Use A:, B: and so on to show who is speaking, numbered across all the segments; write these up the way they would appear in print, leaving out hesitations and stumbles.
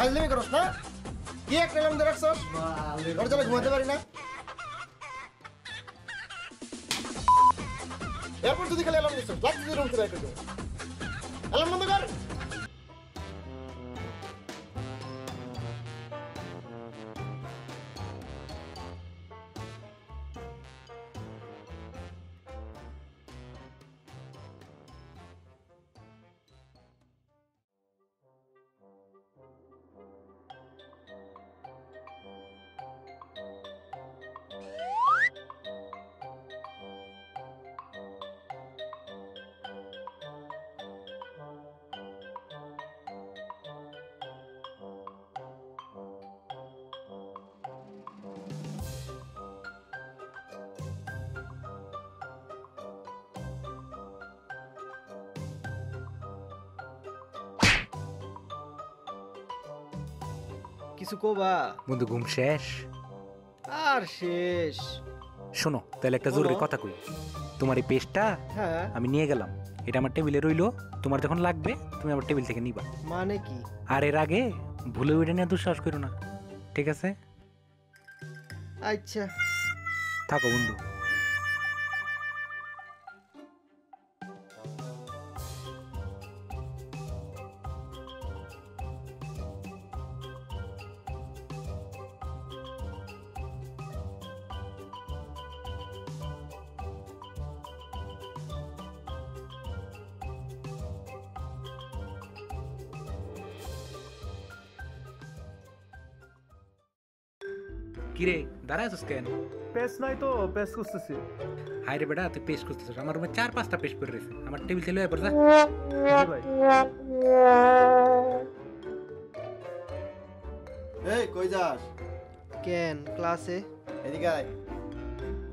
A: ফাইজলামি করছ না? কি একটা এলার্ম দিয়ে রাখছস? ওর জন্য ঘুমাতে পারি না। এরপর যদি খালি এলার্ম দিচ্ছস, লাগতে দিয়ে রুম থেকে বের করে দেবো। এলার্ম বন্ধ কর।
B: কিছু কোবা
C: বন্ধু ঘুম শেষ?
B: আর শেষ।
C: শোনো তাহলে একটা জরুরি কথা কই। তোমার এই পেজটা
B: হ্যাঁ
C: আমি নিয়ে গেলাম, এটা আমার টেবিলে রইলো। তোমার যখন লাগবে তুমি আমার টেবিল থেকে নিবা।
B: মানে কি?
C: আর এর আগে ভুলে ওইটা নিয়ে দুঃসাহস করো না, ঠিক আছে?
B: আচ্ছা
C: থাকো বন্ধু। কিরে দাঁড়ায় আছিস কেন?
D: পেস নাই তো, পেস খুঁজতেছি।
C: হাই রে বেটা, তুই পেশ করতেছিস? আমার রুমে 4-5টা পেশ পড়ে রয়েছে, আমার টেবিল থেকে লয়ে পড় যা।
D: জি ভাই।
A: এই কই যাস?
B: কেন ক্লাসে?
A: এদিকে আয়।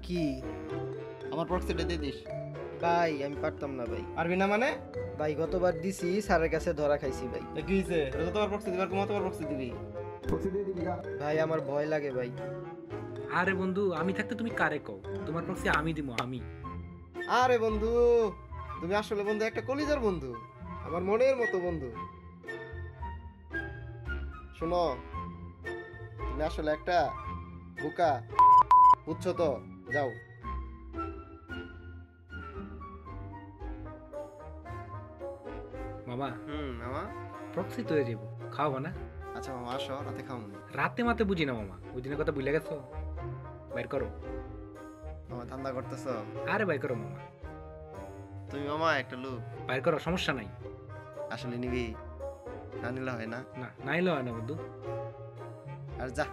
B: কি
A: আমার প্রক্সিটা দিয়ে দিস।
B: ভাই? আমি পারতাম না ভাই।
A: পারবি না মানে?
B: ভাই গতবার দিছি, স্যারের কাছে ধরা খাইছি ভাই।
A: কি হইছে? যতবার প্রক্সি দিবার কতবার প্রক্সি দিবি? প্রক্সি দিয়ে দিবি না।
B: ভাই আমার ভয় লাগে ভাই।
C: আরে বন্ধু, আমি থাকতে তুমি কারে কও? তোমার প্রক্সি আমি দিমু, আমি।
A: আরে বন্ধু, তুমি আসলে বন্ধু একটা কলিজার বন্ধু, আমার মনের মতো বন্ধু। শোনো, তুমি আসলে একটা বোকা, বুঝছো তো? যাও।
C: মামা
A: মামা।
C: প্রক্সি তো হয়ে যাবো, খাওয়াবো না?
A: আচ্ছা মামা আসো, রাতে খাও।
C: রাতে মাতে বুঝি না মামা, ওই দিনের কথা ভুলে গেছো? বাইর করো।
A: মামা ঠান্ডা করতেছো?
C: আরে বাইর করো মামা,
A: তুমি মামা একটা লোক,
C: বাইর করো, সমস্যা নাই।
A: আসলে নিবি? না নিলে হয় না।
C: না নাইলে হয় না বন্ধু।
A: আর যা।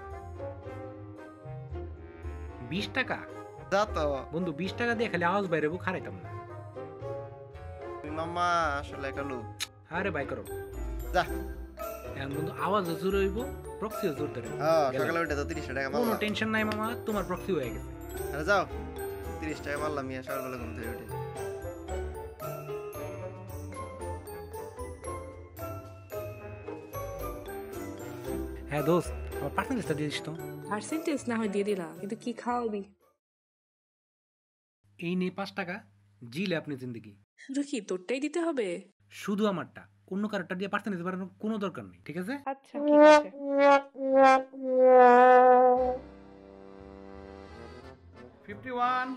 C: 20 টাকা?
A: যা তো
C: বন্ধু 20 টাকা দিয়ে খালি আওয়াজ বাইরে খারাইতাম না।
A: তুমি মামা আসলে একটা লোক।
C: আরে বাই করো
A: যা।
C: এখন বন্ধু আওয়াজ জোর হইব, প্রক্সিও জোর ধরে।
A: হ্যাঁ সকালে উঠে তো 30 টাকা
C: কোনো
A: মারলাম।
C: টেনশন নাই মামা, তোমার প্রক্সি হয়ে গেছে।
A: আরে যাও, 30 টাকা মারলাম মিয়া সকালবেলা ঘুম থেকে উঠে।
C: হ্যাঁ দোস্ত, আমার পার্সেন্টেজটা দিয়ে দিস তো।
E: পার্সেন্টেজ না হয় দিয়ে দিলাম, কিন্তু কি খাওয়াবি?
C: এই নিয়ে 5 টাকা, জিলে আপনি জিন্দগি।
E: শুধু কি তোরটাই দিতে হবে?
C: শুধু আমারটা, অন্য কারোরটা দিয়ে পার্সেন্টেজ বাড়ানোর কোনো দরকার নেই, ঠিক আছে?
E: আচ্ছা ঠিক আছে।
D: 51,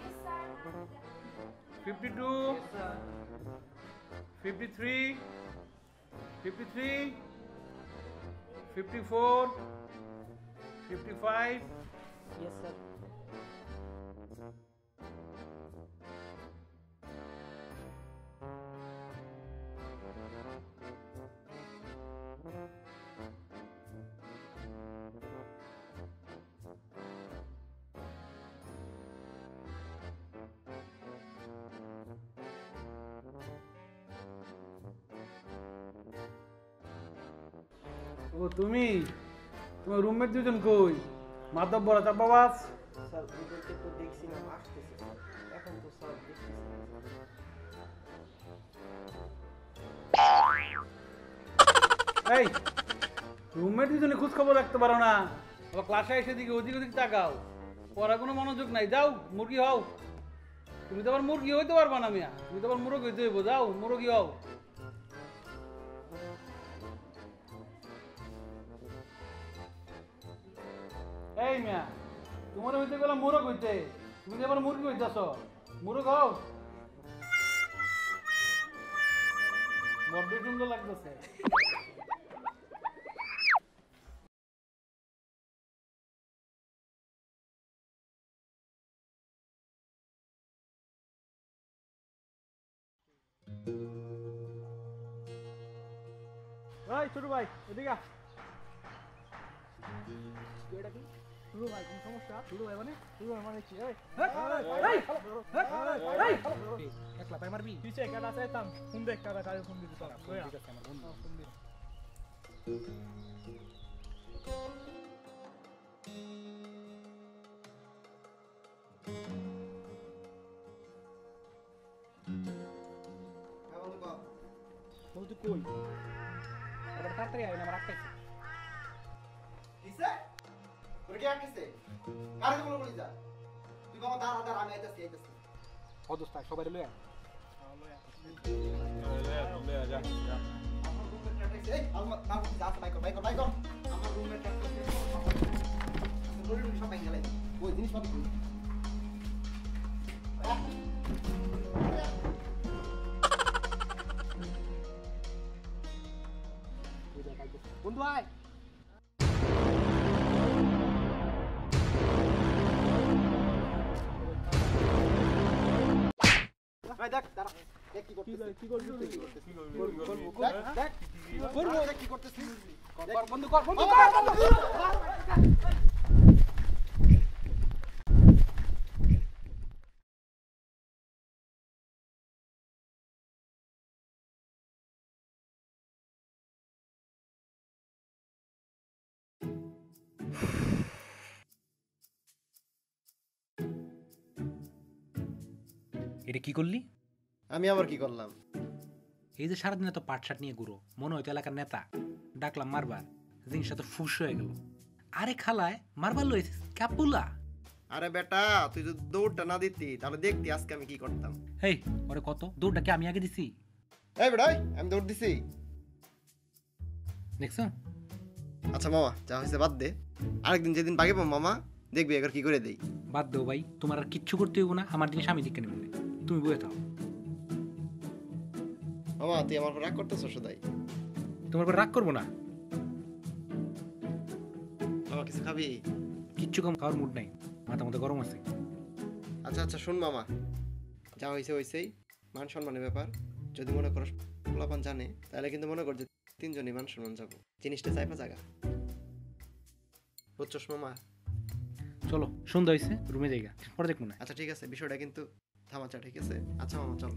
D: 52, 53, 53, 54, 55.
E: Yes sir.
D: ও তুমি তোমার রুমমেট দুজন কই মাধব বড় চাপাবাস
B: স্যার ওদেরকে তো দেখছিলাম আসতেছে স্যার। এখন তো স্যার দেখতেছি না, স্যার।
D: এই রুমমেট দুজনে খোঁজ খবর রাখতে পারো না আবার ক্লাসে এসে দিকে ওদিক ওদিক তাকাও পড়া কোনো মনোযোগ নাই যাও মুরগি হও তুমি তো আবার মুরগি হইতে পারবা না মিয়া তুমি তো আবার মুরগি হইতে হইব যাও মুরগি হও এই মিয়া তোমার হইতে গেলাম মোরগ হইতে তুমি তো আবার মুরগি হইতেছ মুরগ হও বড্ড সুন্দর লাগতেছে ভাই ছোট ভাই এদিকে আ। ছোট ভাই কোন সমস্যা ছোট ভাই মানে কি এই
C: একলা পাই মারবি
D: পিছে কাটা চাইতাম ফোন দেখ কাটা কারে ফোন দিতে পারা
C: ঠিক আছে আমার বন্ধু
A: হ্যাঁ বন্ধু কও।
C: বন্ধু তুই কই আবার তাড়াতাড়ি আয় না আমার আটকাইছে
A: কিসে? তোর কি আটকেছে? কারে বলো বলি যা। তুই বাবা দাঁড়া দাঁড়া আমি আইতাছি।
C: অদস্তা সবাই লয়ে আয়।
A: আমার রুমমেট আটকেছে। এই আলমা না বলি যা বাইক বাইক বাইক। আমার রুমমেট আটকেছে। বলি সব বাইক গেলাই। ওই জিনিস পাতি কই?
C: বন্ধু আয়
A: ভাই দেখ দাঁড়া। দেখ কি করছিস?
D: কি করবি
A: দেখ দেখ করবো দেখ কি করতেছিস?
C: বন্ধু কর বন্ধু এটা কি করলি?
A: আমি আবার কি করলাম?
C: এই যে সারাদিন এত পাটশাট নিয়ে ঘুরো মনে হয়তো এলাকার নেতা ডাকলাম মারবার জিনিসটা তো ফুস হয়ে গেল। আরে খালায় মারবার লইছিস ক্যাপুলা।
A: আরে বেটা তুই যদি দৌড়টা না দিতি তাহলে দেখতি আজকে আমি কি করতাম।
C: হেই ওরে কত দৌড়টা কি আমি আগে দিছি
A: এই বেটা আমি দৌড় দিছি।
C: দেখছো?
A: আচ্ছা মামা যা হয়েছে বাদ দে। আরেকদিন যেদিন বাগে পাবো মামা দেখবি এবার কি করে দেই।
C: বাদ দেও ভাই, তোমার আর কিচ্ছু করতে হইব না, আমার জিনিস আমি দিকে নেব, তুমি বয়ে থাও।
A: মামা তুই আমার উপর রাগ করতেছস সদাই?
C: তোমার উপর রাগ করবো না।
A: মামা কিছু খাবি?
C: কিচ্ছু কম খাওয়ার মুড নাই, মাথা মতো গরম আছে।
A: আচ্ছা আচ্ছা শোন মামা, যা হয়েছে হয়েছেই, মান সম্মানের ব্যাপার। যদি মনে করো পোলাপান জানে তাহলে কিন্তু মনে কর যে তিনজনই মান সম্মান যাবো। জিনিসটা চাইপা জায়গা বুঝছস মামা?
C: চলো সন্ধ্যা হয়েছে, রুমে যাইগা, পরে দেখবো না।
A: আচ্ছা ঠিক আছে, বিষয়টা কিন্তু থামাচা, ঠিক আছে? আচ্ছা মামা চল।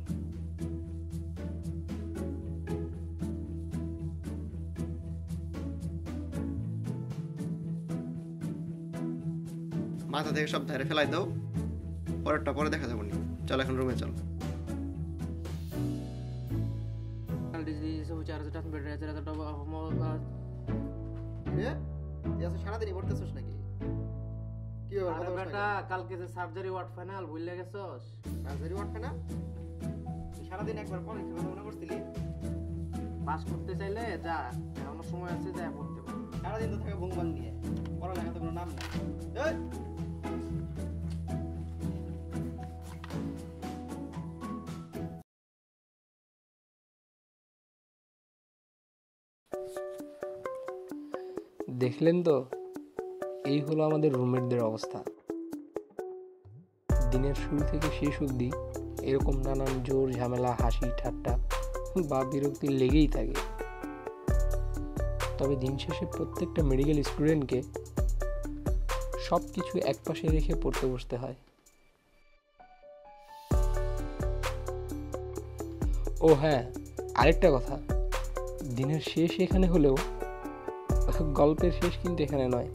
A: মাথা থেকে সব ধারে ফেলাই দাও, পরেরটা পরে দেখা যাবো নি। চল এখন রুমে চল। সারাদিনই পড়তেছস নাকি? কি
B: আরে বেটা কালকে যে সার্জারি ওয়ার্ড ফাইনাল ভুলে গেছস?
A: সার্জারি ওয়ার্ডটা না? তুই সারাদিন একবার পড়ে কি মনে করছিলি?
B: পাস করতে চাইলে যা, এখনো সময় আছে, যা পড়তে পারবি।
A: সারাদিন তো থাকে ভুংবাং নিয়ে, পড়ালেখা তো কোনো নাম না। এই!
F: দেখলেন তো, এই হলো আমাদের রুমমেটদের অবস্থা। দিনের শুরু থেকে শেষ অবধি এরকম নানান জোর ঝামেলা, হাসি ঠাট্টা বা বিরক্তি লেগেই থাকে। তবে দিন শেষে প্রত্যেকটা মেডিকেল স্টুডেন্টকে সব কিছু একপাশে রেখে পড়তে বসতে হয়। ও হ্যাঁ, আরেকটা কথা, দিনের শেষ এখানে হলেও গল্পের শেষ কিন্তু এখানে নয়।